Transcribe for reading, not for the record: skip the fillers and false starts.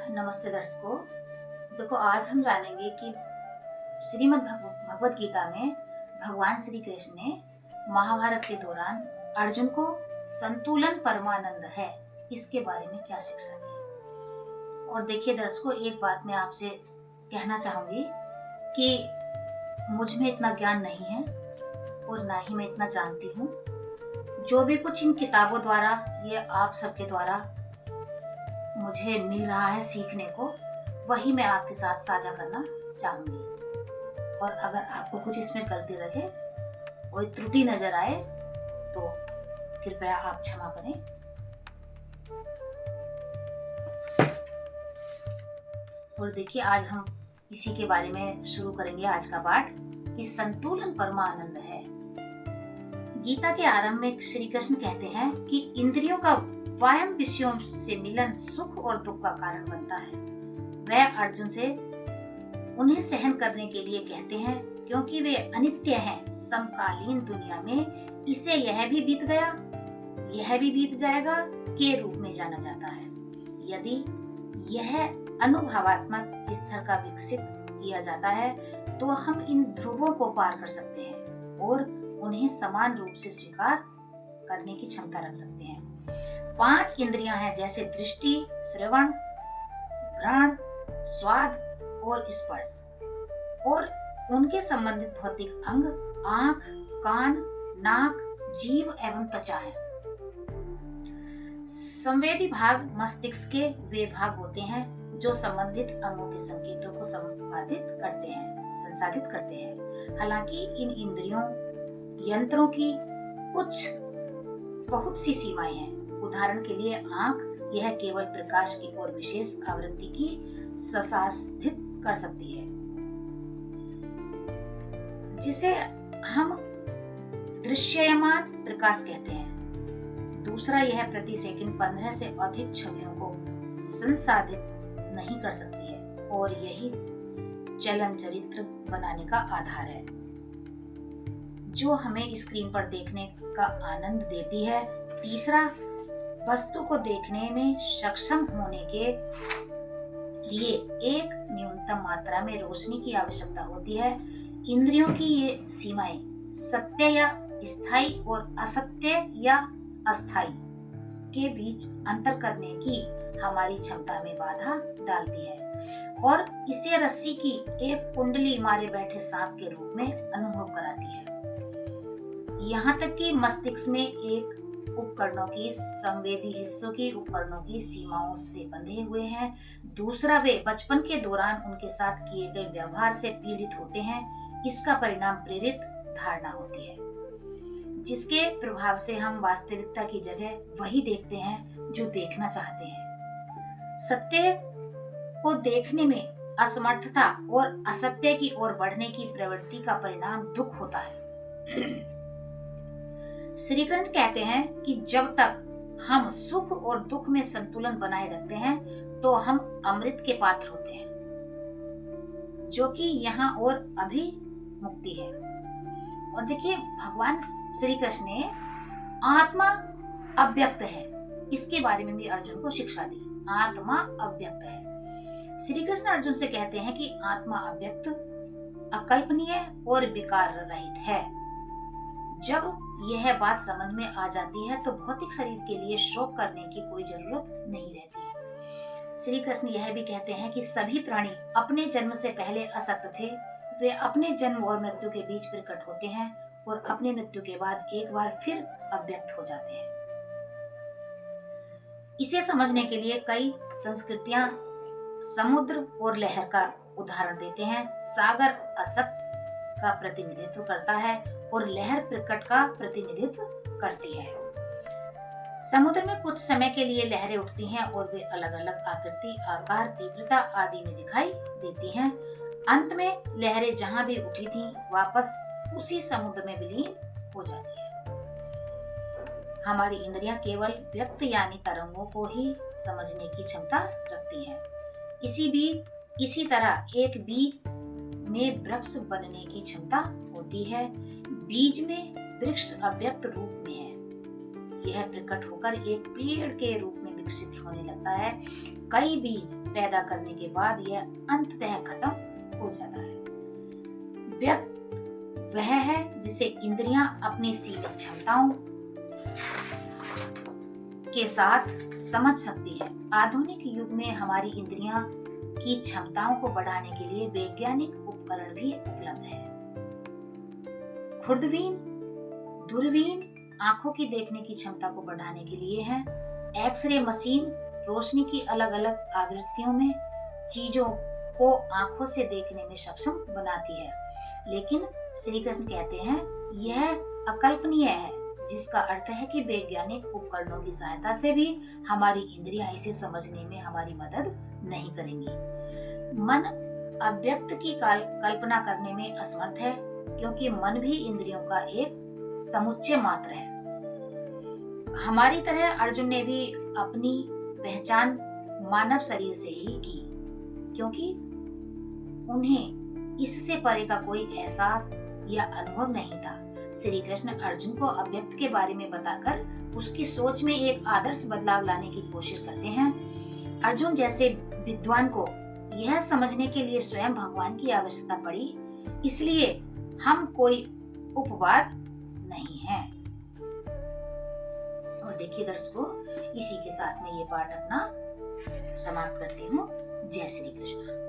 नमस्ते दर्शकों। देखो, आज हम जानेंगे कि श्रीमद् भगवत गीता में भगवान श्री कृष्ण ने महाभारत के दौरान अर्जुन को संतुलन परमानंद है इसके बारे में क्या शिक्षा दी। और देखिए दर्शकों, एक बात मैं आपसे कहना चाहूंगी कि मुझ में इतना ज्ञान नहीं है और ना ही मैं इतना जानती हूँ। जो भी कुछ इन किताबों द्वारा, ये आप सबके द्वारा मुझे मिल रहा है सीखने को, वही मैं आपके साथ साझा करना चाहूंगी। और अगर आपको कुछ इसमें गलती लगे, कोई त्रुटि नजर आए, तो कृपया आप क्षमा करें। और देखिए, आज हम इसी के बारे में शुरू करेंगे आज का पाठ कि संतुलन परमानंद है। गीता के आरंभ में श्री कृष्ण कहते हैं कि इंद्रियों का वायम विषयों से मिलन सुख और दुख का कारण बनता है। वह अर्जुन से उन्हें सहन करने के लिए कहते हैं क्योंकि वे अनित्य हैं। समकालीन दुनिया में इसे यह भी बीत गया, यह भी बीत जाएगा के रूप में जाना जाता है। यदि यह अनुभवात्मक स्तर का विकसित किया जाता है तो हम इन ध्रुवों को पार कर सकते हैं और उन्हें समान रूप से स्वीकार करने की क्षमता रख सकते हैं। 5 इंद्रियां हैं, जैसे दृष्टि, श्रवण, घ्राण, स्वाद और स्पर्श, और उनके संबंधित भौतिक अंग आंख, कान, नाक, जीभ एवं त्वचा है। संवेदी भाग मस्तिष्क के वे भाग होते हैं जो संबंधित अंगों के संकेतों को संसाधित करते हैं। हालांकि इन इंद्रियों यंत्रों की कुछ बहुत सी सीमाएं हैं। उदाहरण के लिए आंख, यह केवल प्रकाश की और विशेष आवृत्ति की संसाधित कर सकती है, जिसे हम दृश्यमान प्रकाश कहते हैं। दूसरा, यह प्रति सेकंड 15 से अधिक छवियों को संसाधित नहीं कर सकती है और यही चलन चरित्र बनाने का आधार है जो हमें स्क्रीन पर देखने का आनंद देती है। तीसरा, वस्तु को देखने में सक्षम होने के लिए एक न्यूनतम मात्रा में रोशनी की आवश्यकता होती है। इंद्रियों की ये सीमाएं सत्य या स्थायी और असत्य या अस्थायी के बीच अंतर करने की हमारी क्षमता में बाधा डालती है और इसे रस्सी की एक कुंडली मारे बैठे सांप के रूप में अनुभव कराती है। यहाँ तक कि मस्तिष्क में एक उपकरणों की संवेदी हिस्सों की उपकरणों की सीमाओं से बंधे हुए हैं। दूसरा, वे बचपन के दौरान उनके साथ किए गए व्यवहार से पीड़ित होते हैं। इसका परिणाम प्रेरित धारणा होती है, जिसके प्रभाव से हम वास्तविकता की जगह वही देखते हैं जो देखना चाहते हैं। सत्य को देखने में असमर्थता और असत्य की ओर बढ़ने की प्रवृत्ति का परिणाम दुख होता है। श्री कृष्ण कहते हैं कि जब तक हम सुख और दुख में संतुलन बनाए रखते हैं तो हम अमृत के पात्र होते हैं, जो कि यहाँ और अभी मुक्ति है। और देखिए, भगवान श्री कृष्ण ने आत्मा अव्यक्त है, इसके बारे में भी अर्जुन को शिक्षा दी। आत्मा अव्यक्त है। श्री कृष्ण अर्जुन से कहते हैं कि आत्मा अव्यक्त, अकल्पनीय और विकार रहित है। जब यह बात समझ में आ जाती है तो भौतिक शरीर के लिए शोक करने की कोई जरूरत नहीं रहती। श्री कृष्ण यह भी कहते हैं कि सभी प्राणी अपने जन्म से पहले असक्त थे। वे अपने जन्म और मृत्यु के बीच प्रकट होते हैं और अपनी मृत्यु के बाद एक बार फिर अव्यक्त हो जाते हैं। इसे समझने के लिए कई संस्कृतियां समुद्र और लहर का उदाहरण देते हैं। सागर असत का प्रतिनिधित्व करता है और लहर प्रकट का प्रतिनिधित्व करती है। समुद्र में कुछ समय के लिए लहरें उठती हैं और वे अलग अलग आकृति, आकार, तीव्रता आदि में दिखाई देती हैं। अंत में लहरें जहां भी उठी थीं, वापस उसी समुद्र में विलीन हो जाती है। हमारी इंद्रियां केवल व्यक्त यानी तरंगों को ही समझने की क्षमता रखती हैं। इसी तरह एक बीज में वृक्ष बनने की क्षमता होती है। बीज में वृक्ष अव्यक्त रूप में है। यह प्रकट होकर एक पेड़ के रूप में विकसित होने लगता है। कई बीज पैदा करने के बाद यह अंततः खत्म हो जाता है। व्यक्त वह है जिसे इंद्रियां अपनी सीमित क्षमताओं के साथ समझ सकती है। आधुनिक युग में हमारी इंद्रियां की क्षमताओं को बढ़ाने के लिए वैज्ञानिक उपकरण भी उपलब्ध है। खुर्दबीन, दूरबीन आंखों की देखने की क्षमता को बढ़ाने के लिए है। एक्सरे मशीन रोशनी की अलग अलग आवृत्तियों में चीजों को आंखों से देखने में सक्षम बनाती है। लेकिन श्री कृष्ण कहते हैं यह अकल्पनीय है, जिसका अर्थ है कि वैज्ञानिक उपकरणों की सहायता से भी हमारी इंद्रियां इसे समझने में हमारी मदद नहीं करेंगी। मन अव्यक्त की कल्पना करने में असमर्थ है, क्योंकि मन भी इंद्रियों का एक समुच्चय मात्र है। हमारी तरह अर्जुन ने भी अपनी पहचान मानव शरीर से ही की, क्योंकि उन्हें इससे परे का कोई एहसास या अनुभव नहीं था। श्री कृष्ण अर्जुन को अव्यक्त के बारे में बताकर उसकी सोच में एक आदर्श बदलाव लाने की कोशिश करते हैं। अर्जुन जैसे विद्वान को यह समझने के लिए स्वयं भगवान की आवश्यकता पड़ी, इसलिए हम कोई उपवाद नहीं है। और देखिए दर्शकों, इसी के साथ में ये पाठ अपना समाप्त करती हूँ। जय श्री कृष्ण।